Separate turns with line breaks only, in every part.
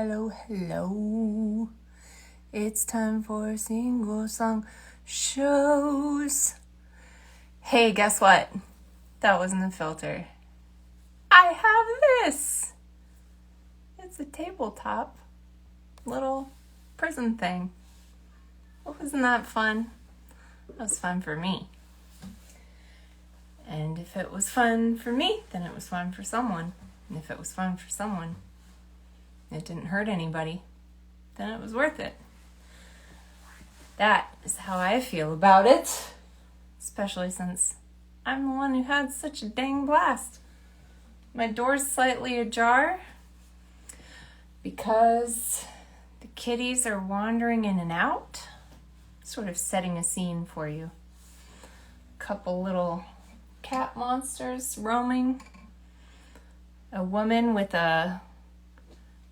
hello. It's time for single song shows. Hey, guess what? That wasn't a filter. I have this. It's a tabletop little prism thing. Wasn't that fun? That was fun for me. And if it was fun for me, then it was fun for someone. And if it was fun for someone, it didn't hurt anybody, then it was worth it. That is how I feel about it, especially since I'm the one who had such a dang blast. My door's slightly ajar because the kitties are wandering in and out, sort of setting a scene for you. Couple little cat monsters roaming, a woman with a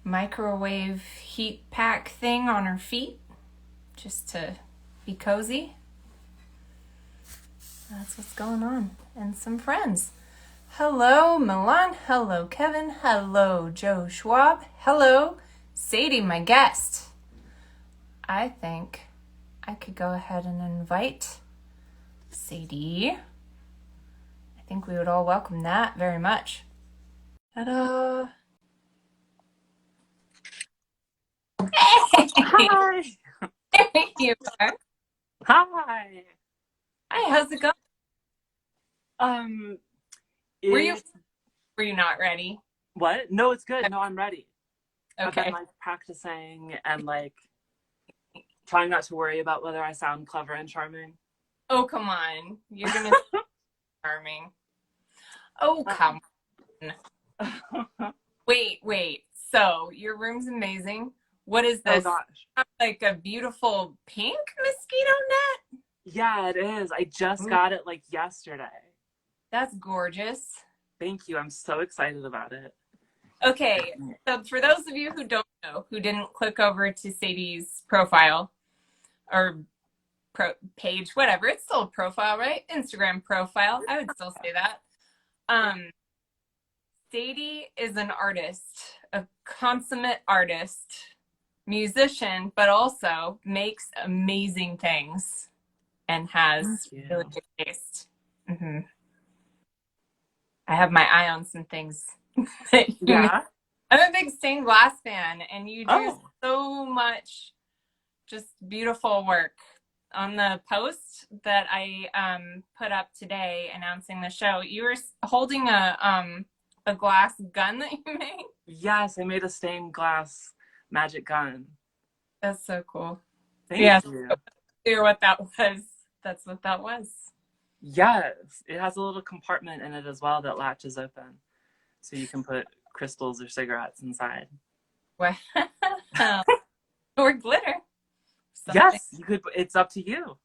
microwave heat pack thing on her feet just to be cozy. That's what's going on. And some friends. Hello, Milan. Hello, Kevin. Hello, Joe Schwab. Hello, Sadie, my guest. I think I could go ahead and invite Sadie. I think we would all welcome that very much. Ta-da! Hey!
Hi!
There you are.
Hi!
Hi, how's it going? Were you not ready?
What? No, it's good. No, I'm ready.
Okay.
I've been practicing and trying not to worry about whether I sound clever and charming.
Oh, come on. You're gonna be charming. Oh, come on. Wait. So, your room's amazing. What is this?
Oh gosh.
Like a beautiful pink mosquito net?
Yeah, it is. I just got it yesterday.
That's gorgeous.
Thank you. I'm so excited about it.
Okay, so for those of you who don't know, who didn't click over to Sadie's profile or page, whatever, it's still a profile, right? Instagram profile. I would still say that. Sadie is an artist, a consummate artist, musician, but also makes amazing things and has really good taste. Mm-hmm. I have my eye on some things.
Yeah.
I'm a big stained glass fan, and you do so much just beautiful work. On the post that I put up today announcing the show, you were holding a glass gun that you made.
Yes, I made a stained glass magic gun.
That's so cool.
Thank you.
Clear what that was. That's what that was.
Yes, it has a little compartment in it as well that latches open, so you can put crystals or cigarettes inside.
Wow. Or glitter.
Something. Yes, you could. It's up to you.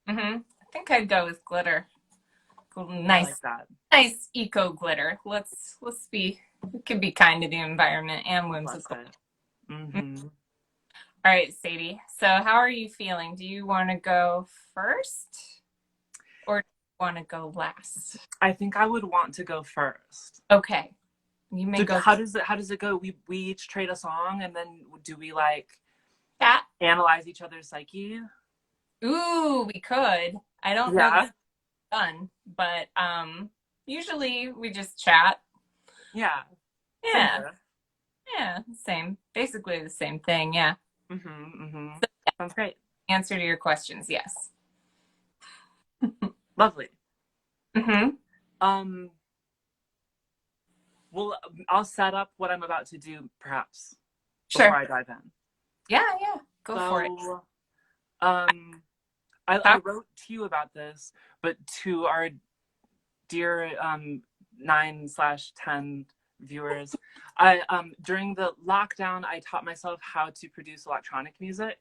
I think I'd go with glitter. Nice,
like that.
Nice eco glitter. Let's be. We can be kind to the environment and whimsical. All right, Sadie. So, how are you feeling? Do you want to go first, or do you want to go last?
I think I would want to go first.
Okay, you may go.
How does it go? We each trade a song, and then do we
that
analyze each other's psyche?
Ooh, we could. I don't know if it's done, but usually we just chat.
Yeah.
Same. Basically the same thing. Yeah.
So, sounds great.
Answer to your questions, yes.
Lovely. Well, I'll set up what I'm about to do, perhaps.
Sure.
Before I dive in.
Yeah. Go for it.
I wrote to you about this, but to our dear 9/10 viewers, during the lockdown, I taught myself how to produce electronic music,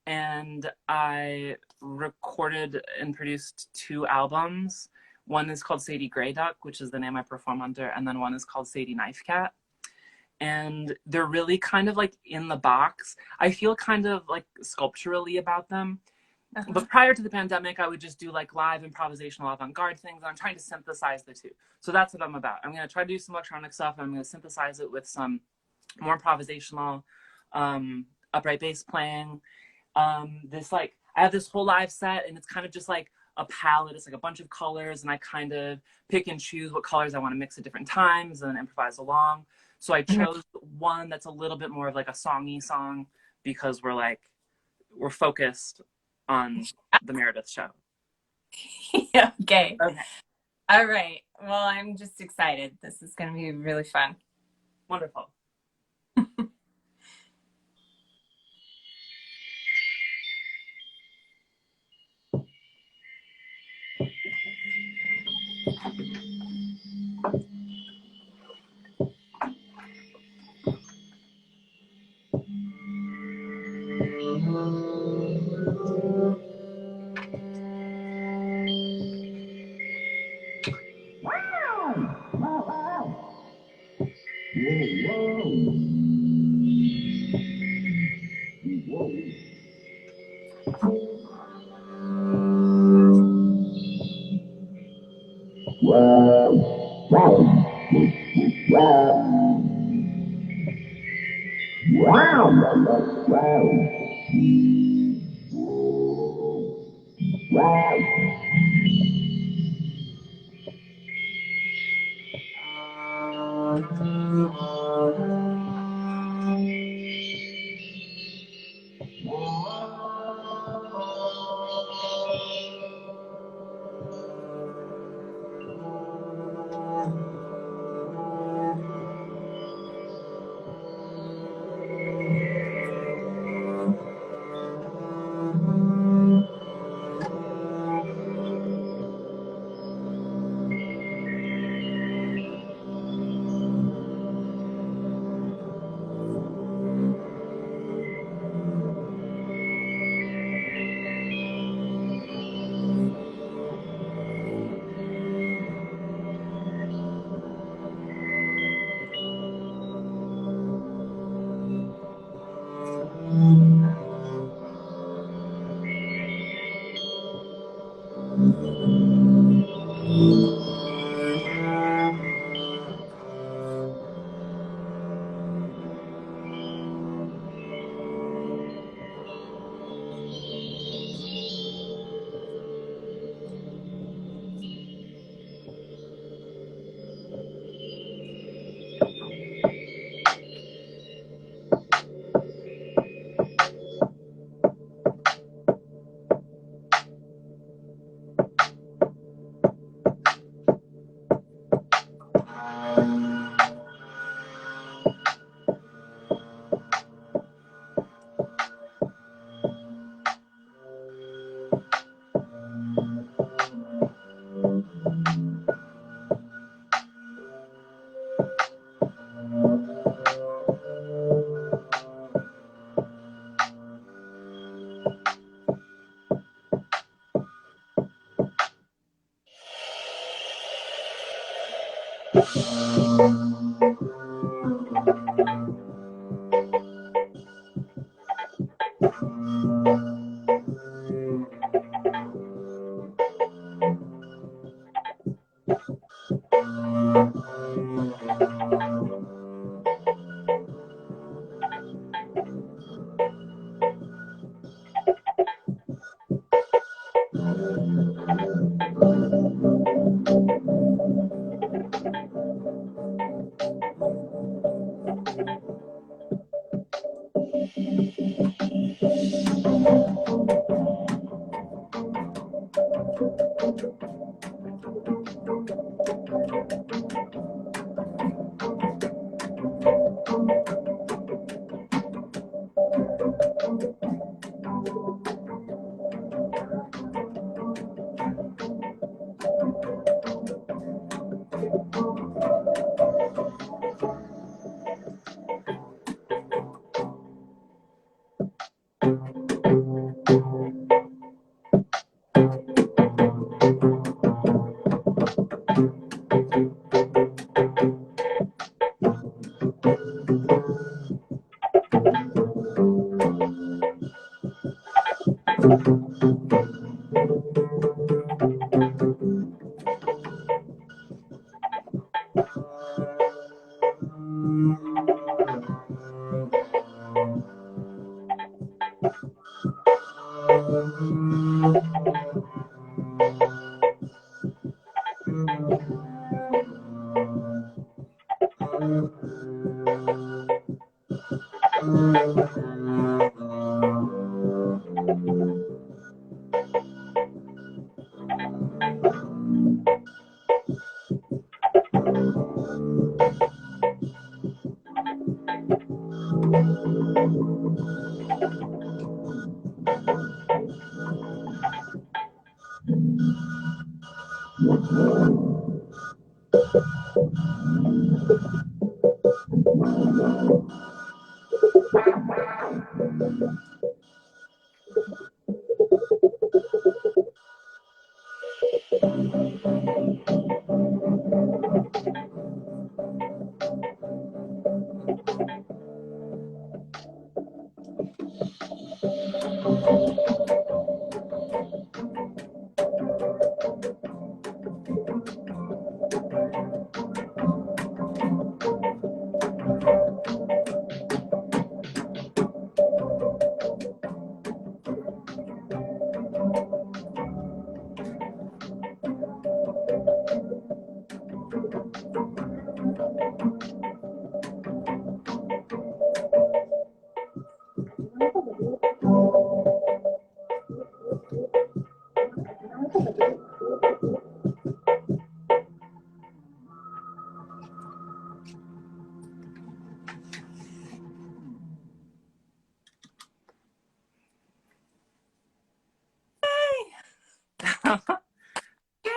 and I recorded and produced 2 albums. One is called Sadie Greyduck, which is the name I perform under, and then one is called Sadie Knife Cat. And they're really kind of in the box. I feel kind of sculpturally about them. But prior to the pandemic, I would just do live improvisational avant-garde things. I'm trying to synthesize the two. So that's what I'm about. I'm going to try to do some electronic stuff, and I'm going to synthesize it with some more improvisational, upright bass playing. This like, I have this whole live set, and it's kind of just like a palette. It's like a bunch of colors, and I kind of pick and choose what colors I want to mix at different times and improvise along. So I chose one that's a little bit more of like a songy song, because we're focused on the Meredith show.
Okay.
Okay.
All right. Well, I'm just excited. This is going to be really fun.
Wonderful.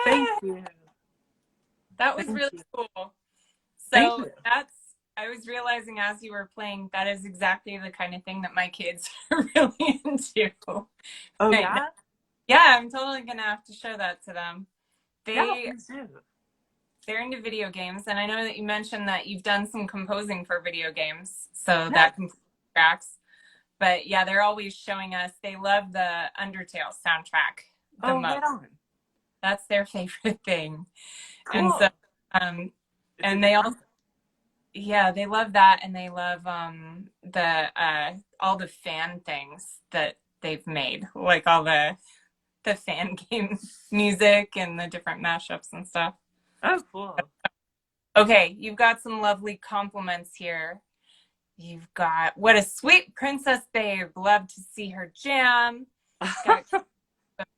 Thank you.
That was
Thank
really
you.
cool.
Thank
So
you.
I was realizing as you were playing, that is exactly the kind of thing that my kids are really into
Oh,
right now.
yeah?
Yeah, I'm totally gonna have to show that to them.
Yeah,
They
please do.
they're into video games, and I know that you mentioned that you've done some composing for video games, so
Yeah.
that completely tracks. But yeah, they're always showing us. They love the Undertale soundtrack the
Oh,
most.
right on.
That's their favorite thing, and
Cool.
so
It's a
and
good
they all
concept.
yeah, they love that, and they love the all the fan things that they've made, like all the fan game music and the different mashups and stuff.
Oh, cool.
Okay, you've got some lovely compliments here. You've got what a sweet princess babe. Love to see her jam. Got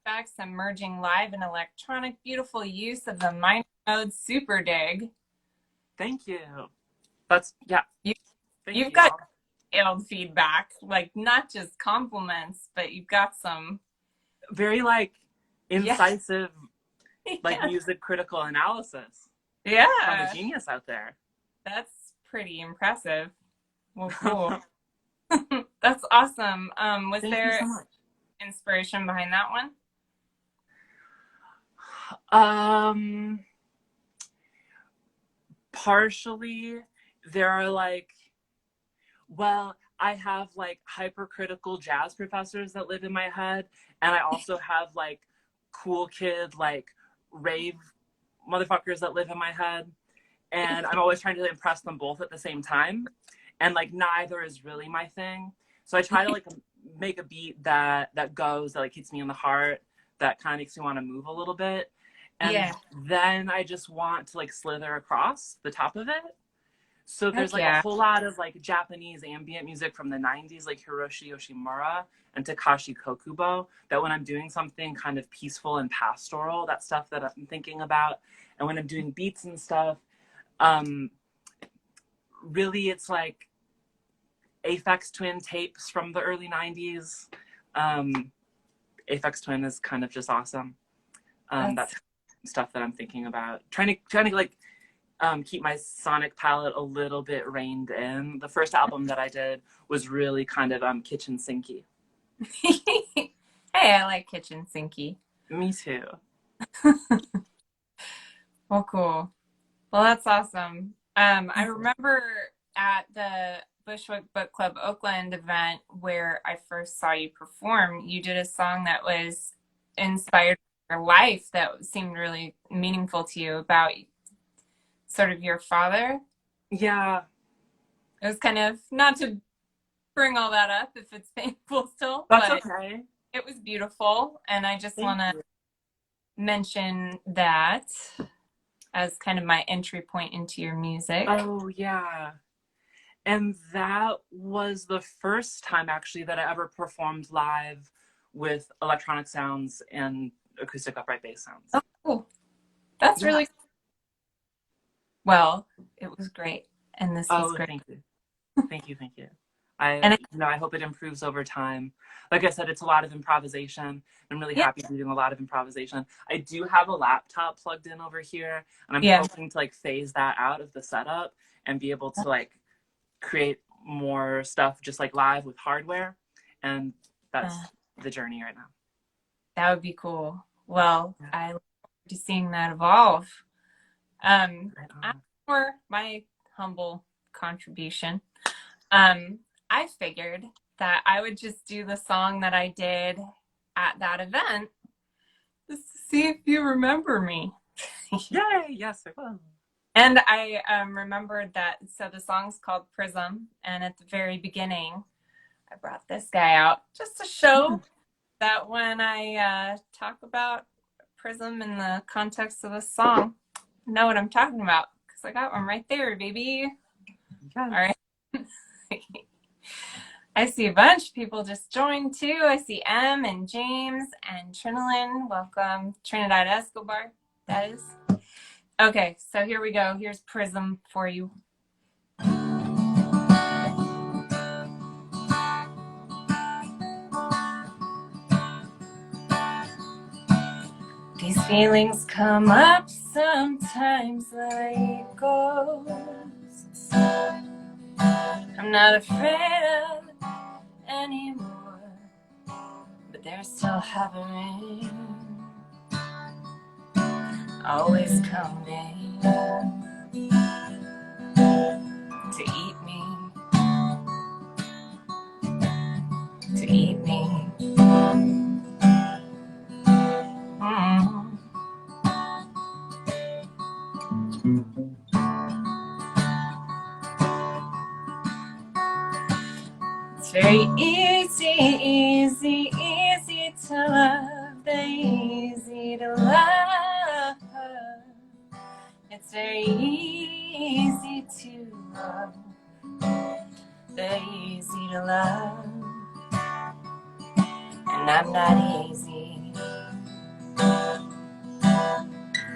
effects emerging live and electronic. Beautiful use of the minor mode. Super dig.
Thank you. That's, yeah.
You,
Thank
you've
you
got
all.
detailed feedback, like not just compliments, but you've got some.
Very, like,
Yeah,
incisive, like,
yeah,
music critical analysis from a
yeah.
genius out there.
That's pretty impressive. Well, cool. That's awesome. Was
Thank you
there
so much.
inspiration behind that one?
Um, partially, there are like, well, I have like hypercritical jazz professors that live in my head, and I also have like cool kid, like rave motherfuckers that live in my head, and I'm always trying to impress them both at the same time, and like neither is really my thing. So I try to like make a beat that goes, that like hits me in the heart, that kind of makes me want to move a little bit, and
Yeah.
then I just want to like slither across the top of it. So there's
Heck
like a
yeah.
whole lot of like Japanese ambient music from the 90s, like Hiroshi Yoshimura and Takashi Kokubo, that when I'm doing something kind of peaceful and pastoral, that stuff that I'm thinking about. And when I'm doing beats and stuff, um, really it's like Aphex Twin tapes from the early 90s. Aphex Twin is kind of just awesome. That's stuff that I'm thinking about. Trying to like keep my sonic palette a little bit reined in. The first album that I did was really kind of kitchen sinky.
Hey, I like kitchen sinky.
Me too.
Well, cool. Well, that's awesome. I remember at the Bushwick Book Club Oakland event where I first saw you perform, you did a song that was inspired by your life that seemed really meaningful to you about sort of your father.
Yeah,
It was kind of not to bring all that up if it's painful still,
that's
but
okay.
it was beautiful. And I just
Thank
want to
you.
mention that as kind of my entry point into your music.
Oh, yeah. And that was the first time actually that I ever performed live with electronic sounds and acoustic upright bass sounds.
Oh, cool. That's
Yeah.
really well. It was great, and this was
Oh,
great.
thank you. Thank you. Thank you.
And
I hope it improves over time. Like I said, it's a lot of improvisation. I'm really happy to be doing a lot of improvisation. I do have a laptop plugged in over here, and I'm hoping to like phase that out of the setup and be able to like create more stuff just like live with hardware. And that's the journey right now.
That would be cool. Well, I look forward to seeing that evolve. For my humble contribution, I figured that I would just do the song that I did at that event just to see if you remember me.
Yay! Yes, I will.
And I remembered that, so the song's called Prism, and at the very beginning, I brought this guy out just to show that when I talk about Prism in the context of the song, I know what I'm talking about, because I got one right there, baby. All right. I see a bunch of people just joined too. I see M and James and Trinilyn. Welcome. Trinidad Escobar, that is. Okay, so here we go. Here's Prism for you. These feelings come up sometimes like ghosts. I'm not afraid of it anymore, but they're still hovering, always coming to eat me, to eat me. It's very easy to love, they're easy to love. It's very easy to love, they're easy to love. And I'm not easy to love,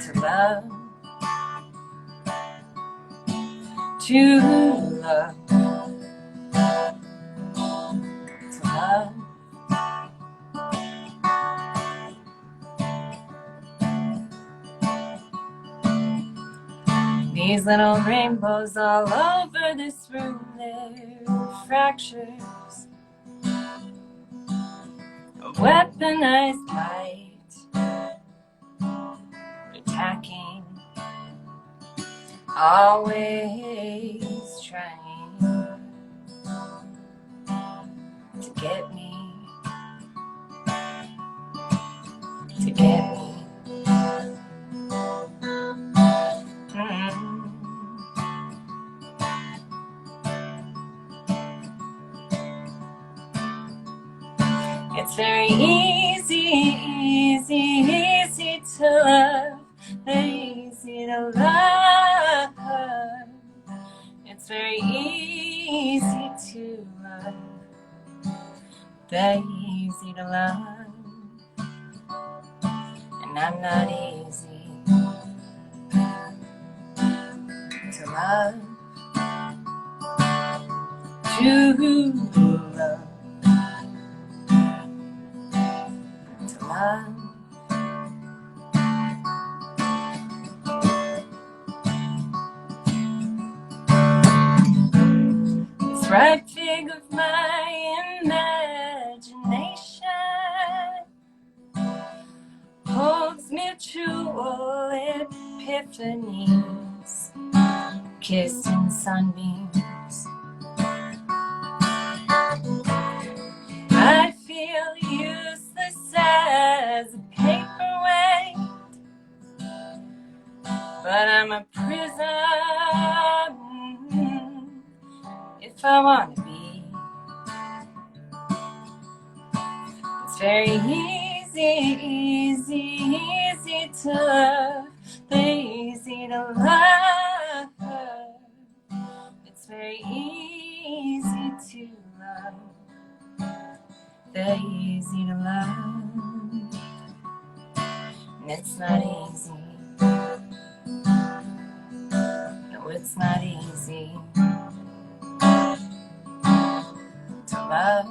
to love. These little rainbows all over this room, they're fractures of weaponized light, attacking, always trying to get me, to get me. It's very easy to love, easy to love. It's very easy to love, easy to love. And I'm not easy to love, to love. This right fig of my imagination holds mutual epiphanies, kissed in sunbeams. I feel useless as a paperweight, but I'm a prism if I want to be. It's very easy to love, easy to love. It's very easy to love, easy to love. And it's not easy. No, it's not easy. love,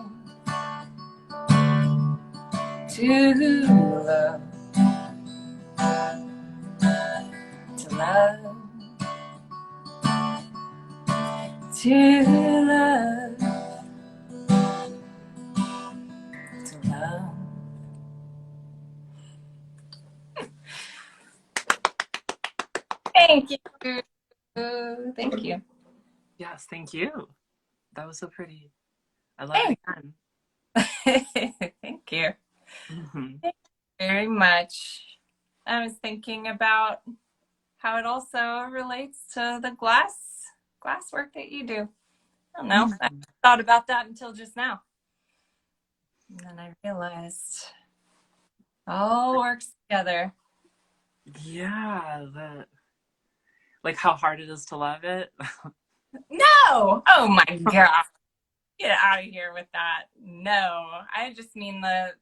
to love, to love, to love, to love. Thank you. Thank you.
Yes, thank you. That was so pretty. I love it again.
Thank you.
Mm-hmm.
Thank you very much. I was thinking about how it also relates to the glass work that you do. I don't know. I thought about that until just now. And then I realized it all works together.
Yeah, like how hard it is to love it.
No! Oh my God. Get out of here with that. No. I just mean the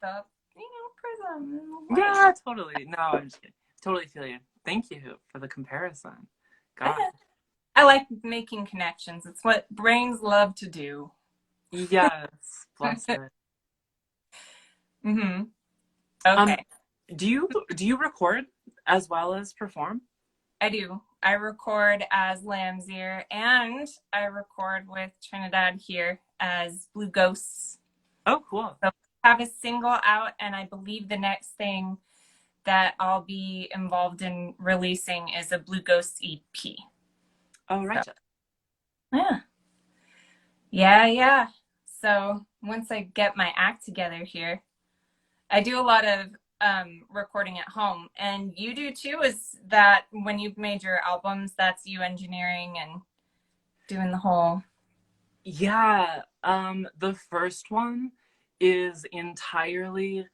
prism.
Yeah, totally. No, I'm just kidding. Totally feel you. Thank you for the comparison. God.
I like making connections. It's what brains love to do.
Yes. Bless it.
Mm-hmm. Okay.
Do you record as well as perform?
I do. I record as Lamb's Ear, and I record with Trinidad here as Blue Ghosts.
Oh, cool.
So I have a single out, and I believe the next thing that I'll be involved in releasing is a Blue Ghosts EP.
Oh, right.
So, yeah. So once I get my act together here, I do a lot of recording at home, and you do too. Is that when you've made your albums, that's you engineering and doing the whole?
Yeah. The first one is entirely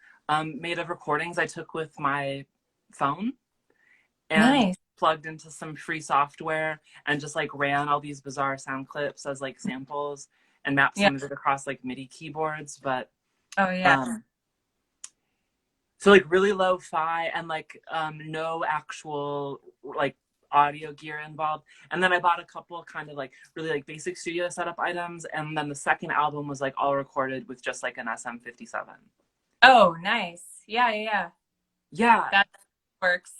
made of recordings I took with my phone and
Nice.
plugged into some free software and just like ran all these bizarre sound clips as like samples and mapped some of it across like MIDI keyboards. But
Oh yeah.
so like really lo-fi and like no actual like audio gear involved. And then I bought a couple kind of like really like basic studio setup items, and then the second album was like all recorded with just like an SM57.
Oh, nice. Yeah.
Yeah.
That works.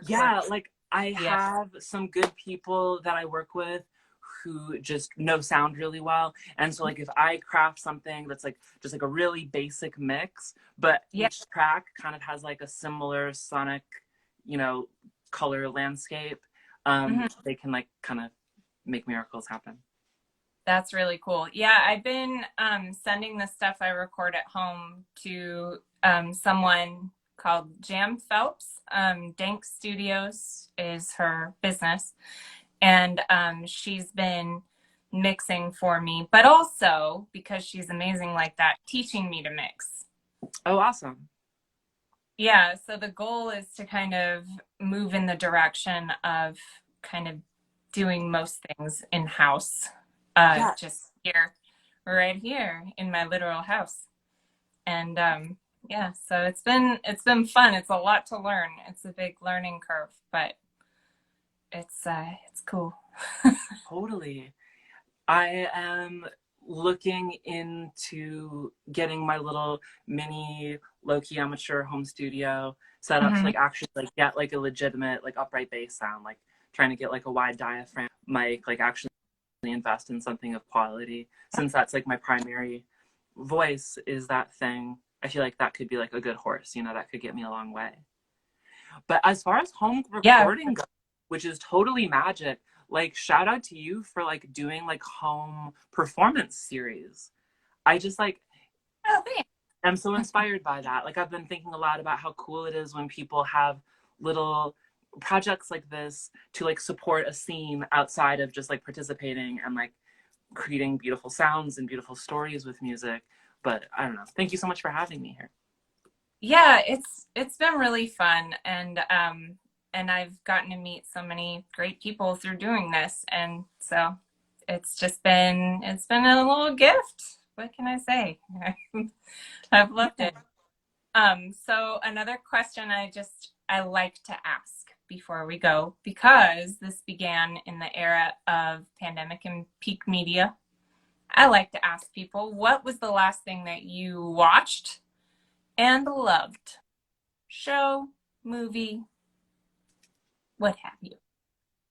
Yeah,
Works.
like I have some good people that I work with who just know sound really well. And so like if I craft something that's like just like a really basic mix, but each track kind of has like a similar sonic, you know, color landscape, they can like kind of make miracles happen.
That's really cool. Yeah, I've been sending the stuff I record at home to someone called Jam Phelps. Dank Studios is her business. And she's been mixing for me, but also because she's amazing like that, teaching me to mix.
Oh, awesome.
Yeah, so the goal is to kind of move in the direction of kind of doing most things in-house. Just right here in my literal house. And yeah, so it's been fun. It's a lot to learn. It's a big learning curve, but it's cool.
Totally. I am looking into getting my little mini low-key amateur home studio set up to like actually like get like a legitimate like upright bass sound, like trying to get like a wide diaphragm mic, like actually invest in something of quality, since that's like my primary voice is that thing. I feel like that could be like a good horse, you know, that could get me a long way. But as far as home recording goes, which is totally magic, like shout out to you for like doing like home performance series. I just like I'm so inspired by that. Like I've been thinking a lot about how cool it is when people have little projects like this to like support a scene outside of just like participating and like creating beautiful sounds and beautiful stories with music. But I don't know. Thank you so much for having me here.
Yeah, it's been really fun, and I've gotten to meet so many great people through doing this, and so it's been a little gift. What can I say? I've loved it. So another question I like to ask before we go, because this began in the era of pandemic and peak media. I like to ask people, what was the last thing that you watched and loved? Show, movie, what have you?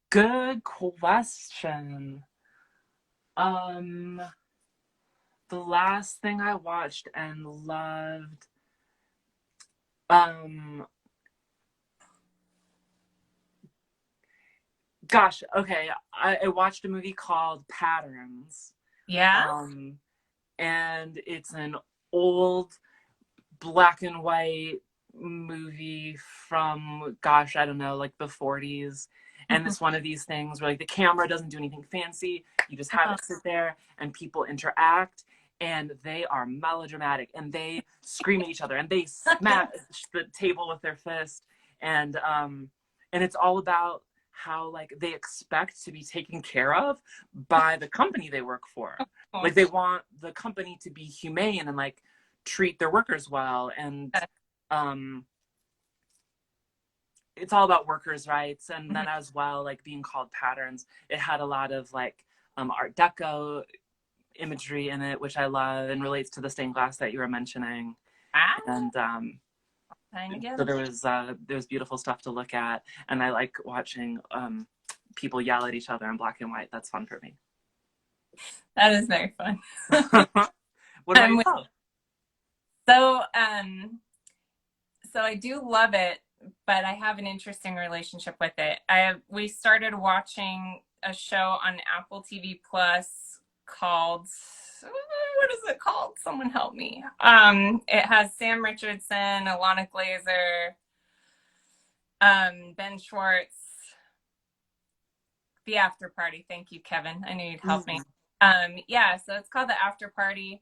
Good question. Um, the last thing I watched and loved, um, gosh, okay, I watched a movie called Patterns.
Yeah?
Um, and it's an old black and white movie from, gosh, I don't know, like the 40s. And it's one of these things where like the camera doesn't do anything fancy. You just have it sit there and people interact and they are melodramatic and they scream at each other and they smash the table with their fist. And it's all about how like they expect to be taken care of by the company they work for. Like they want the company to be humane and like treat their workers well, and um it's all about workers' rights. And then as well, like being called Patterns, it had a lot of like art deco imagery in it, which I love and relates to the stained glass that you were mentioning. And so there was beautiful stuff to look at, and I like watching people yell at each other in black and white. That's fun for me.
That is very fun.
What about you?
So, so I do love it, but I have an interesting relationship with it. We started watching a show on Apple TV Plus called, what is it called? Someone help me. It has Sam Richardson, Alana Glazer, Ben Schwartz, The After Party. Thank you, Kevin. I knew you'd help me. Yeah, so it's called The After Party,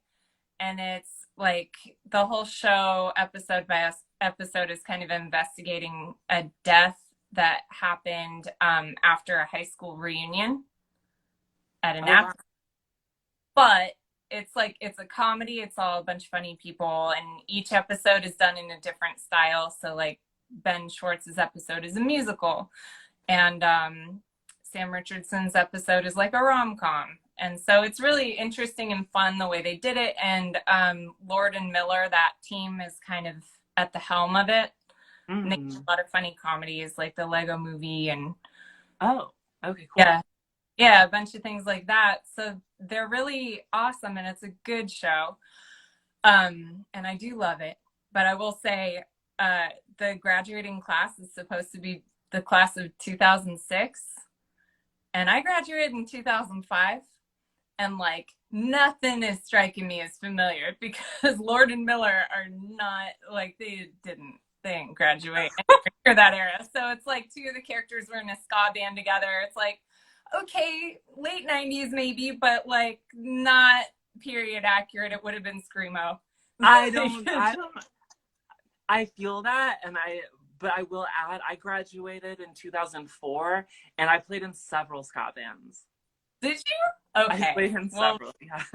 and it's like the whole show, episode by episode, is kind of investigating a death that happened after a high school reunion at an after. But it's like, it's a comedy. It's all a bunch of funny people, and each episode is done in a different style. So like Ben Schwartz's episode is a musical, and Sam Richardson's episode is like a rom-com. And so it's really interesting and fun the way they did it. And Lord and Miller, that team, is kind of at the helm of it. And they do a lot of funny comedies like the Lego Movie and
okay, cool.
Yeah, a bunch of things like that. So they're really awesome, and it's a good show. And I do love it. But I will say the graduating class is supposed to be the class of 2006. And I graduated in 2005. And like nothing is striking me as familiar, because Lord and Miller are not like, they didn't graduate for that era. So it's like two of the characters were in a ska band together. It's like, okay, late 90s maybe, but like not period accurate. It would have been screamo.
I feel that, but I will add, I graduated in 2004 and I played in several ska bands.
Did you? Okay.
I played in several, yes.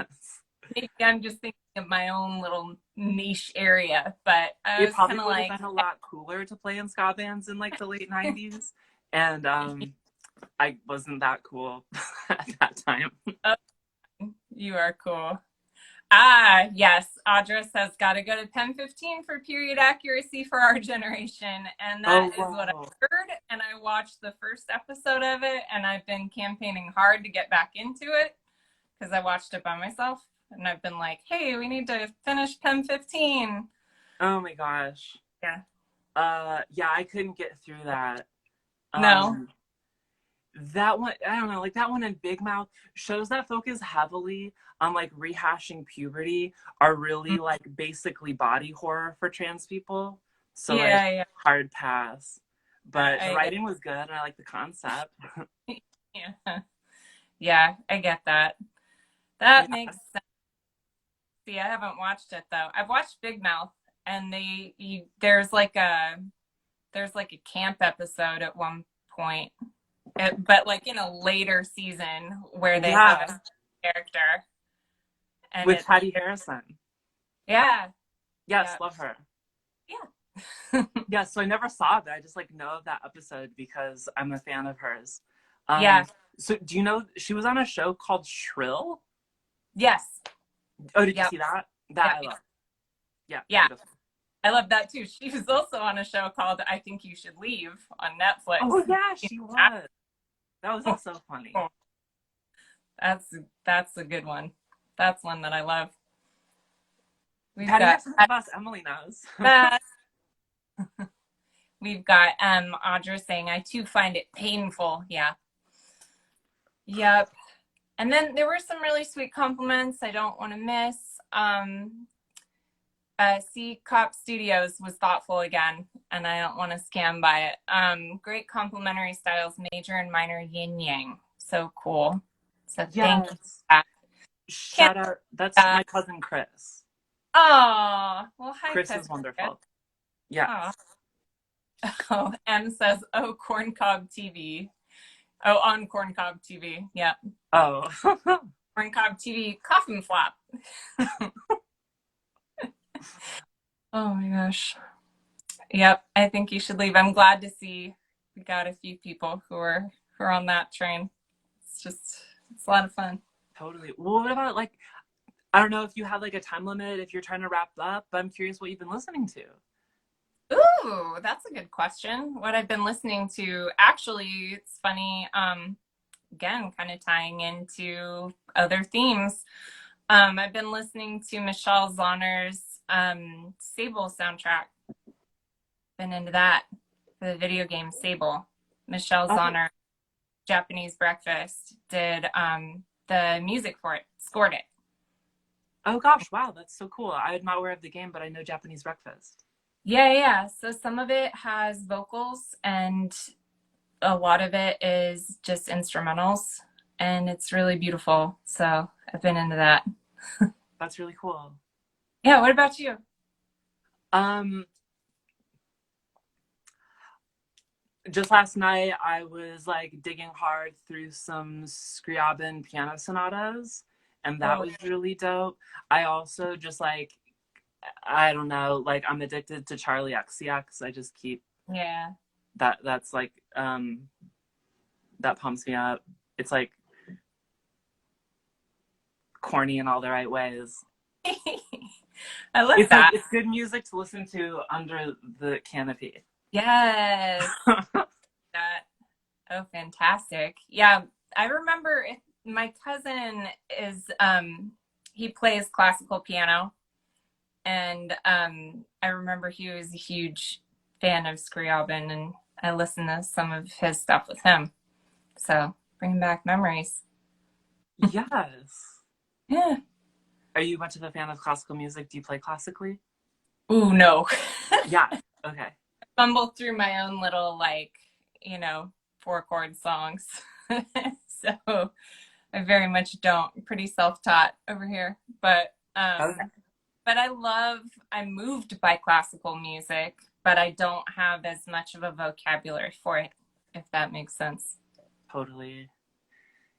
Maybe I'm just thinking of my own little niche area, but I was
it probably would
like,
have been a lot cooler to play in ska bands in like the late 90s. And I wasn't that cool at that time.
You are cool. Yes. Audra says, gotta go to Pen 15 for period accuracy for our generation. And that is what I heard. And I watched the first episode of it, and I've been campaigning hard to get back into it because I watched it by myself. And I've been like, hey, we need to finish Pen 15.
Oh my gosh.
Yeah.
Yeah, I couldn't get through that.
No.
That one, I don't know, like that one and Big Mouth, shows that focus heavily on like rehashing puberty are really like basically body horror for trans people. So hard pass. But the writing was good and I like the concept.
Yeah, I get that. That makes sense. See, I haven't watched it though. I've watched Big Mouth, and there's like a camp episode at one point. But like in a later season where they have a character. And
with Hattie Harrison.
Yeah.
Yes, love her.
Yeah.
Yeah, so I never saw that. I just like know of that episode because I'm a fan of hers. So do you know she was on a show called Shrill?
Yes.
Oh, did you
Yep.
see that? That I
Yeah.
love. Yeah,
Yeah.
beautiful.
I love that too. She was also on a show called I Think You Should Leave on Netflix.
Oh yeah, she was. That was also funny.
That's that's a good one. That's one that I love. We've
Patty
got
knows something about us. Emily knows.
that. We've got Audra saying, I too find it painful. Yeah. Yep. And then there were some really sweet compliments I don't want to miss. C Cop Studios was thoughtful again, and I don't want to scam by it. Great complementary styles, major and minor yin yang. So cool. So thank you for
Yes.
that. Can't
Shout out. That's
that.
my cousin Chris.
Oh, well, hi,
Chris
cousin.
is wonderful. Yes.
Oh. Oh, M says, oh, Corncob TV. Oh, on Corncob TV. Yeah.
Oh.
Corncob TV coffin flap. Oh my gosh. Yep, I think you should leave. I'm glad to see we got a few people who are on that train. It's a lot of fun.
Totally. Well, what about like, I don't know if you have like a time limit if you're trying to wrap up, but I'm curious what you've been listening to.
Ooh, that's a good question. What I've been listening to, actually, it's funny, again, kind of tying into other themes. I've been listening to Michelle Zauner's Sable soundtrack. Been into that for the video game Sable. Michelle
Oh,
Zauner, Japanese Breakfast, did the music for it, scored it.
oh gosh, wow, that's so cool. I'm not aware of the game, but I know Japanese Breakfast.
Yeah. So some of it has vocals and a lot of it is just instrumentals, and it's really beautiful. So I've been into that.
That's really cool.
Yeah, what about you?
Um, just last night I was like digging hard through some Scriabin piano sonatas, and that
Oh,
was really dope. I also just like, I don't know, like I'm addicted to Charlie XCX. I just keep
yeah.
that's like that pumps me up. It's like corny in all the right ways.
I love
It's like
that.
it's good music to listen to under the canopy.
Yes. That. Oh, fantastic. Yeah, I remember my cousin is he plays classical piano, and I remember he was a huge fan of Scriabin, and I listened to some of his stuff with him. So bringing back memories.
Yes.
Yeah.
Are you much of a fan of classical music? Do you play classically?
Ooh, no.
Yeah. Okay.
Fumble through my own little like, four chord songs. So I very much don't. I'm pretty self-taught over here.
Okay.
But I'm moved by classical music, but I don't have as much of a vocabulary for it, if that makes sense.
Totally.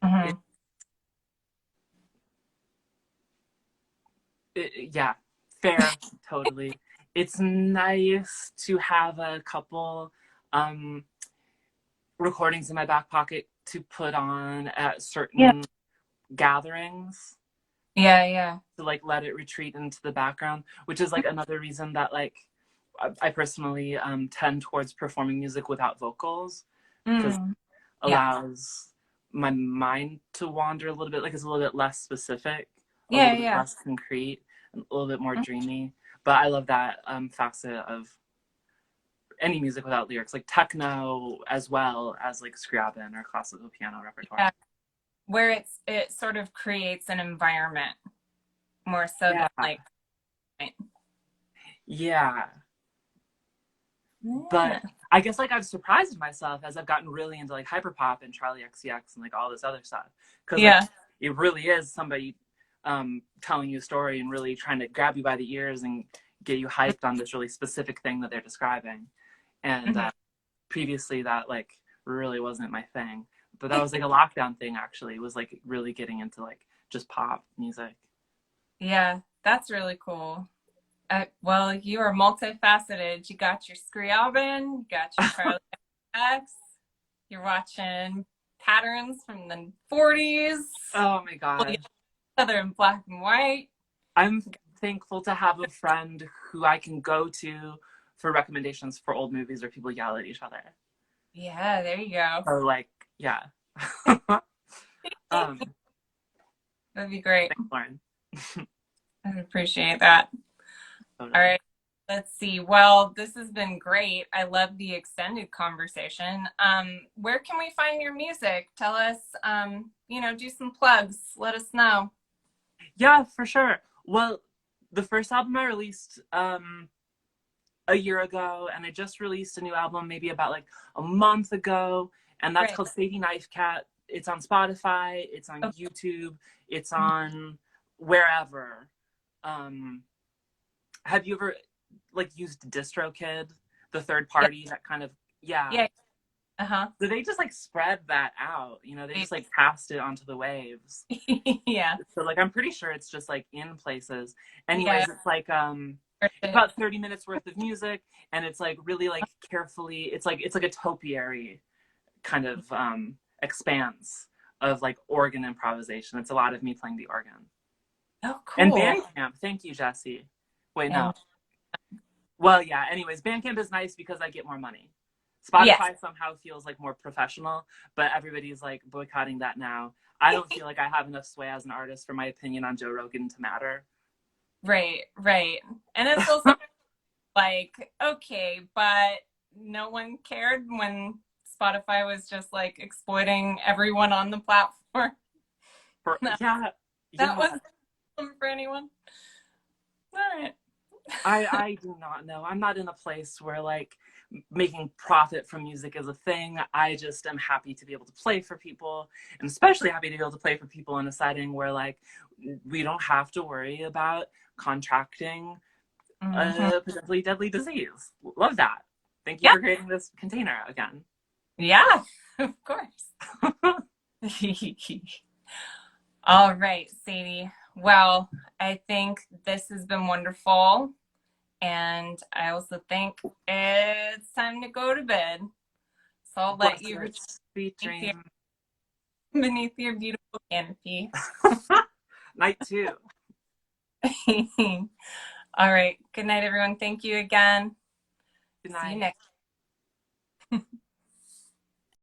Mm-hmm.
Yeah. Fair. Totally. It's nice to have a couple recordings in my back pocket to put on at
Yeah.
certain gatherings
Yeah.
to like let it retreat into the background, which is like another reason that like I personally tend towards performing music without vocals, because
Mm. Yeah.
allows my mind to wander a little bit, like it's a little bit less specific, a little bit
Yeah.
less concrete, and a little bit more dreamy. But I love that facet of any music without lyrics, like techno as well as like Scriabin or classical piano repertoire.
Yeah. Where it sort of creates an environment more so
Yeah.
than like.
Yeah.
Yeah.
But I guess like I've surprised myself as I've gotten really into like hyperpop and Charlie XCX and like all this other stuff, because like
Yeah.
it really is somebody telling you a story and really trying to grab you by the ears and get you hyped on this really specific thing that they're describing. And
Mhm.
previously that like really wasn't my thing, but that was like a lockdown thing. Actually, it was like really getting into like just pop music.
Yeah, that's really cool. Well, you are multifaceted. You got your Scriabin, you got your Charlie X, you're watching patterns from the 40s.
Oh my
Well, yeah,
god.
other in black and white.
I'm thankful to have a friend who I can go to for recommendations for old movies where people yell at each other.
Yeah, there you go.
So like, yeah. um,
That'd be great.
Thanks, Lauren.
I'd appreciate that.
Totally.
All right. Let's see. Well, this has been great. I love the extended conversation. Where can we find your music? Tell us, do some plugs. Let us know.
Yeah, for sure. Well, the first album I released a year ago, and I just released a new album maybe about like a month ago, and that's called Sadie Knife Cat. It's on Spotify, it's on YouTube, it's on wherever. Have you ever like used DistroKid, the third party that kind of
Yeah. Uh-huh.
So they just like spread that out, they just like passed it onto the waves.
Yeah.
So like I'm pretty sure it's just like in places. Anyways,
Yeah.
it's like it's about 30 minutes worth of music, and it's like really like carefully, it's like a topiary kind of expanse of like organ improvisation. It's a lot of me playing the organ.
Oh, cool.
And Bandcamp, thank you, Jesse. Wait, no. Well, yeah, anyways, Bandcamp is nice because I get more money. Spotify somehow feels like more professional, but everybody's like boycotting that now. I don't feel like I have enough sway as an artist for my opinion on Joe Rogan to matter.
Right. And it's also like, okay, but no one cared when Spotify was just like exploiting everyone on the platform. That wasn't for anyone. All right.
I do not know. I'm not in a place where like making profit from music is a thing. I just am happy to be able to play for people, and especially happy to be able to play for people in a setting where like we don't have to worry about contracting a potentially deadly disease. Love that. Thank you for creating this container again.
Yeah, of course. All right, Sadie. Well, I think this has been wonderful. And I also think it's time to go to bed. So I'll let you
dream
beneath your beautiful canopy.
Night two.
All right. Good night, everyone. Thank you again.
Good night.
See you next.